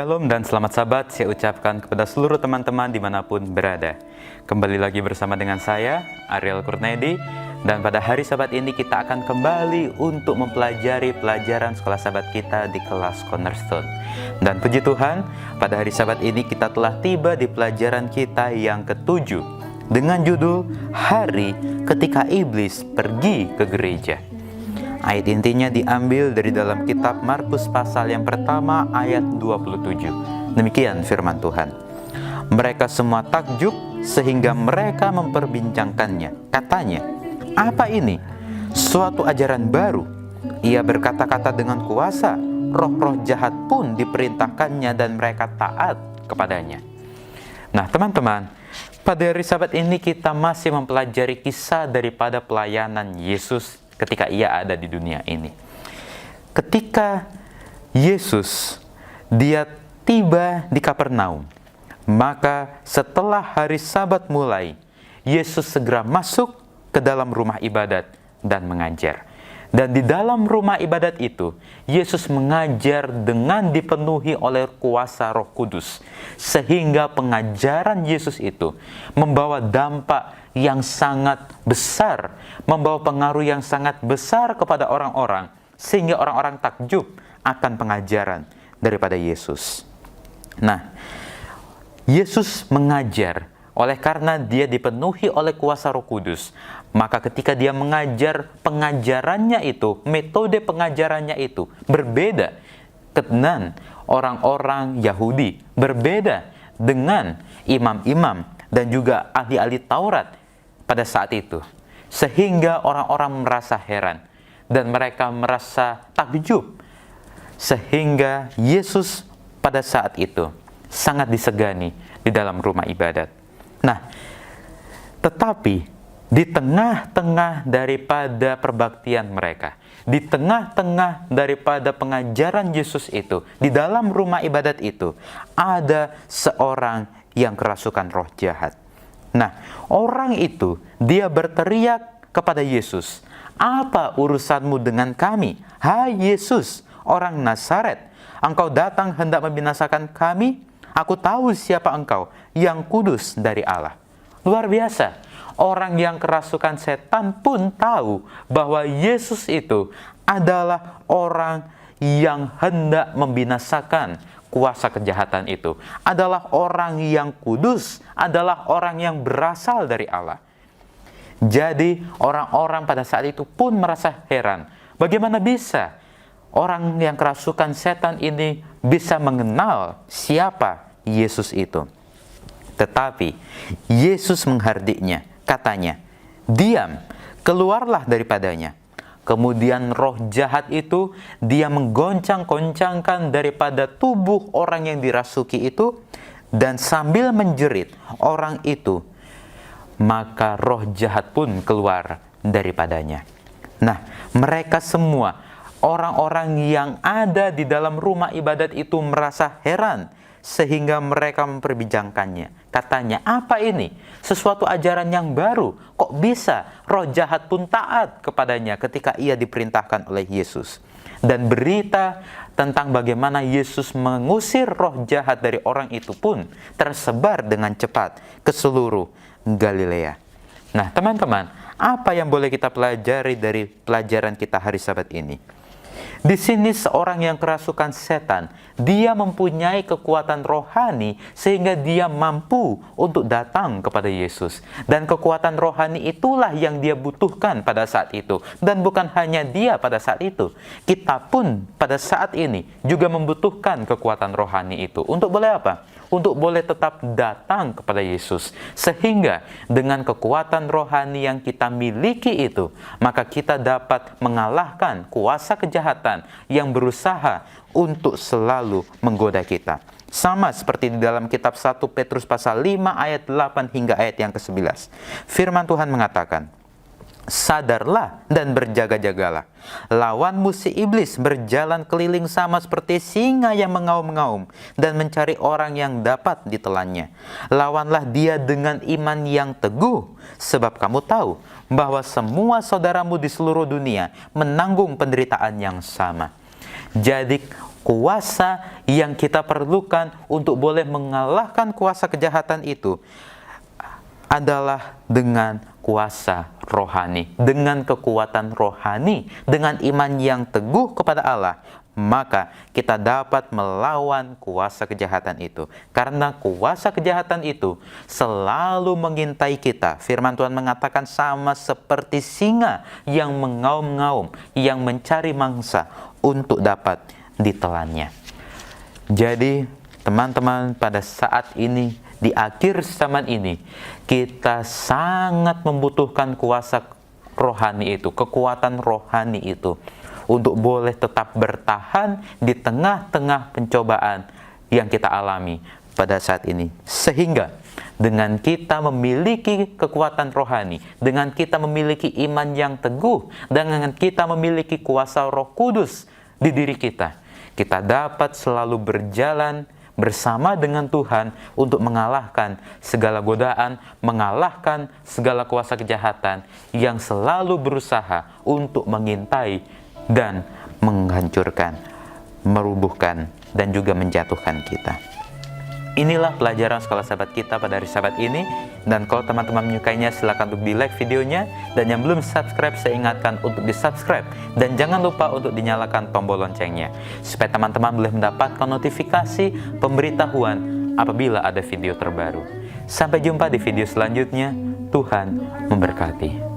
Shalom dan selamat sahabat saya ucapkan kepada seluruh teman-teman dimanapun berada. Kembali lagi bersama dengan saya, Ariel Kurnedi. Dan pada hari sahabat ini kita akan kembali untuk mempelajari pelajaran sekolah sahabat kita di kelas Cornerstone. Dan puji Tuhan, pada hari sahabat ini kita telah tiba di pelajaran kita yang ke-7 dengan judul Hari Ketika Iblis Pergi ke Gereja. Ayat intinya diambil dari dalam kitab Markus pasal yang pertama ayat 27. Demikian firman Tuhan. Mereka semua takjub sehingga mereka memperbincangkannya. Katanya, apa ini? Suatu ajaran baru. Ia berkata-kata dengan kuasa. Roh-roh jahat pun diperintahkannya dan mereka taat kepadanya. Nah teman-teman, pada hari Sabat ini kita masih mempelajari kisah daripada pelayanan Yesus ketika ia ada di dunia ini. Ketika Yesus dia tiba di Kapernaum, maka setelah hari Sabat mulai, Yesus segera masuk ke dalam rumah ibadat dan mengajar. Dan di dalam rumah ibadat itu, Yesus mengajar dengan dipenuhi oleh kuasa Roh Kudus. Sehingga pengajaran Yesus itu membawa dampak yang sangat besar, membawa pengaruh yang sangat besar kepada orang-orang, sehingga orang-orang takjub akan pengajaran daripada Yesus. Nah, Yesus mengajar oleh karena dia dipenuhi oleh kuasa Roh Kudus. Maka ketika dia mengajar, pengajarannya itu, metode pengajarannya itu berbeda dengan orang-orang Yahudi, berbeda dengan imam-imam dan juga ahli-ahli Taurat pada saat itu. Sehingga orang-orang merasa heran dan mereka merasa takjub. Sehingga Yesus pada saat itu sangat disegani di dalam rumah ibadat. Nah, tetapi di tengah-tengah daripada perbaktian mereka, di tengah-tengah daripada pengajaran Yesus itu, di dalam rumah ibadat itu, ada seorang yang kerasukan roh jahat. Nah, orang itu, dia berteriak kepada Yesus, "Apa urusanmu dengan kami? Hai Yesus, orang Nazaret, engkau datang hendak membinasakan kami? Aku tahu siapa engkau, yang kudus dari Allah." Luar biasa. Orang yang kerasukan setan pun tahu bahwa Yesus itu adalah orang yang hendak membinasakan kuasa kejahatan itu. Adalah orang yang kudus, adalah orang yang berasal dari Allah. Jadi orang-orang pada saat itu pun merasa heran. Bagaimana bisa orang yang kerasukan setan ini bisa mengenal siapa Yesus itu? Tetapi Yesus menghardiknya. Katanya, "Diam, keluarlah daripadanya." Kemudian roh jahat itu dia menggoncang-goncangkan daripada tubuh orang yang dirasuki itu, dan sambil menjerit orang itu, maka roh jahat pun keluar daripadanya. Nah, mereka semua orang-orang yang ada di dalam rumah ibadat itu merasa heran, sehingga mereka memperbincangkannya. Katanya, apa ini? Sesuatu ajaran yang baru. Kok bisa roh jahat pun taat kepadanya ketika ia diperintahkan oleh Yesus? Dan berita tentang bagaimana Yesus mengusir roh jahat dari orang itu pun tersebar dengan cepat ke seluruh Galilea. Nah, teman-teman, apa yang boleh kita pelajari dari pelajaran kita hari Sabat ini? Di sini seorang yang kerasukan setan, dia mempunyai kekuatan rohani sehingga dia mampu untuk datang kepada Yesus. Dan kekuatan rohani itulah yang dia butuhkan pada saat itu. Dan bukan hanya dia pada saat itu. Kita pun pada saat ini juga membutuhkan kekuatan rohani itu. Untuk boleh apa? Untuk boleh tetap datang kepada Yesus. Sehingga dengan kekuatan rohani yang kita miliki itu, maka kita dapat mengalahkan kuasa kejahatan yang berusaha untuk selalu menggoda kita. Sama seperti di dalam kitab 1 Petrus pasal 5 ayat 8 hingga ayat yang ke-11. Firman Tuhan mengatakan, "Sadarlah dan berjaga-jagalah. Lawanmu si iblis berjalan keliling sama seperti singa yang mengaum-ngaum dan mencari orang yang dapat ditelannya. Lawanlah dia dengan iman yang teguh, sebab kamu tahu bahwa semua saudaramu di seluruh dunia menanggung penderitaan yang sama." Jadi kuasa yang kita perlukan untuk boleh mengalahkan kuasa kejahatan itu adalah dengan kuasa rohani, dengan kekuatan rohani, dengan iman yang teguh kepada Allah, maka kita dapat melawan kuasa kejahatan itu. Karena kuasa kejahatan itu selalu mengintai kita. Firman Tuhan mengatakan sama seperti singa yang mengaum-ngaum, yang mencari mangsa untuk dapat ditelannya. Jadi teman-teman, pada saat ini, di akhir zaman ini, kita sangat membutuhkan kuasa rohani itu, kekuatan rohani itu, untuk boleh tetap bertahan di tengah-tengah pencobaan yang kita alami pada saat ini. Sehingga dengan kita memiliki kekuatan rohani, dengan kita memiliki iman yang teguh, dengan kita memiliki kuasa Roh Kudus di diri kita, kita dapat selalu berjalan bersama dengan Tuhan untuk mengalahkan segala godaan, mengalahkan segala kuasa kejahatan yang selalu berusaha untuk mengintai dan menghancurkan, merubuhkan, dan juga menjatuhkan kita. Inilah pelajaran Sekolah Sahabat kita pada hari Sabat ini. Dan kalau teman-teman menyukainya, silakan untuk di-like videonya. Dan yang belum subscribe, saya ingatkan untuk di-subscribe. Dan jangan lupa untuk dinyalakan tombol loncengnya, supaya teman-teman boleh mendapatkan notifikasi pemberitahuan apabila ada video terbaru. Sampai jumpa di video selanjutnya. Tuhan memberkati.